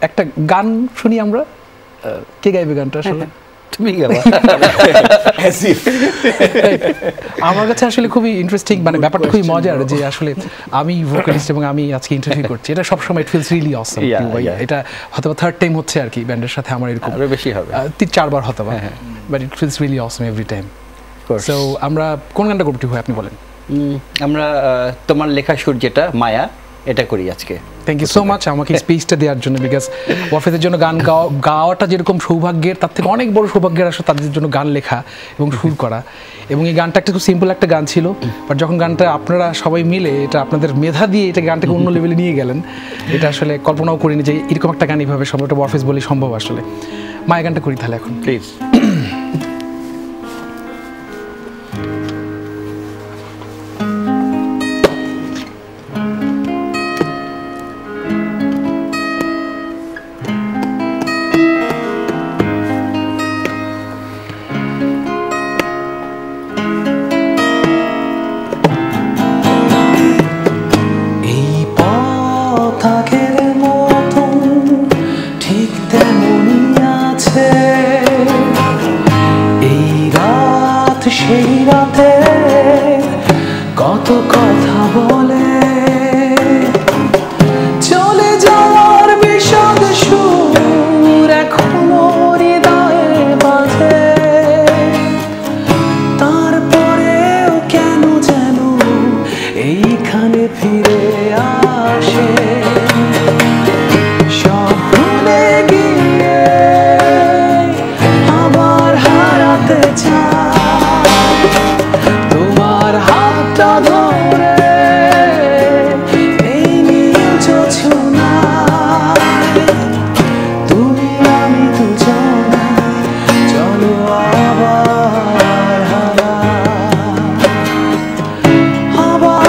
একটা গান শুনি আমরা, কে গাইবে গানটা আসলে? তুমি গাবা। আমার কাছে আসলে খুবই ইন্টারেস্টিং, মানে ব্যাপারটা খুবই মজার যে আসলে আমি ভোকালিস্ট এবং আমি আজকে ইন্টারভিউ করছি, এটা সবসময় ইট ফিলস রিয়েলি অসম। এটা হয়তো থার্ড টাইম হচ্ছে আর কি ব্যান্ডের সাথে আমার, এরকম আরো বেশি হবে, 3-4 বার হয়তো, but it feels really Assam every time. So আমরা কোন গানটা করতে হয় আপনি বলেন? আমরা তোমার লেখা সুর যেটা মায়া, এটা করি আজকে। থ্যাংক ইউ সো মাচ আমাকে স্পেসটা দেওয়ার জন্য, বিকজ ওয়াফেজের জন্য গান গাওয়াটা যেরকম সৌভাগ্যের, তার থেকে অনেক বড় সৌভাগ্যের আসলে তাদের জন্য গান লেখা এবং সুর করা। এবং এই গানটা একটা খুব সিম্পল একটা গান ছিল, বাট যখন গানটা আপনারা সবাই মিলে এটা আপনাদের মেধা দিয়ে এটা গানটাকে অন্য লেভেলে নিয়ে গেলেন, এটা আসলে কল্পনাও করিনি যে এরকম একটা গান এইভাবে সম্ভব, এটা ওয়াফেজ বলেই সম্ভব আসলে। মায়া গানটা করি তাহলে এখন প্লিজ। সেই রাতে কত কথা বলে, চলে যাওয়ার বিষাদ সুর এখনো হৃদয়ে বাজে, তারপরেও কেন যেন এইখানে ফিরে আসে, সব ভুলে গিয়ে আবার হারাতে চায় ধরে এই নীল জোছনায়, তুমি আমি দুজনায় চলো আবার হারাই, আবার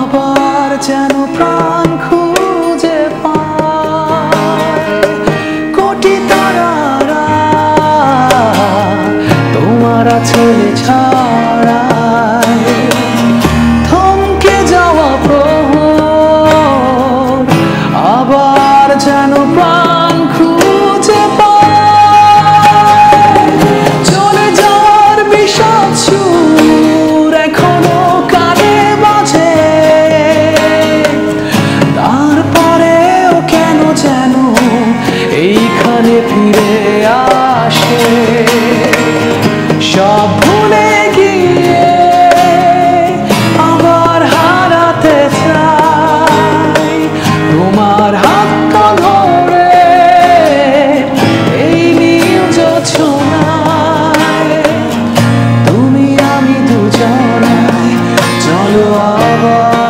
আবার যেন প্রাণ খুঁজে পায়, কোটি তারারা তোমার ছেলে ছাড়ায়, থমকে যাওয়া প্রহর আবার যেন প্রাণ খুঁজে পায়, চলে যাওয়ার বিষাদ সুর এখনো কানে বাজে, তারপরেও কেন যেন এইখানে ফিরে আসে, সব ভুলে গিয়ে আবার হারাতে চাই, তোমার হাতটা ধরে এই নীল জোছনায়, তুমি আমি দুজনায় চলো আবার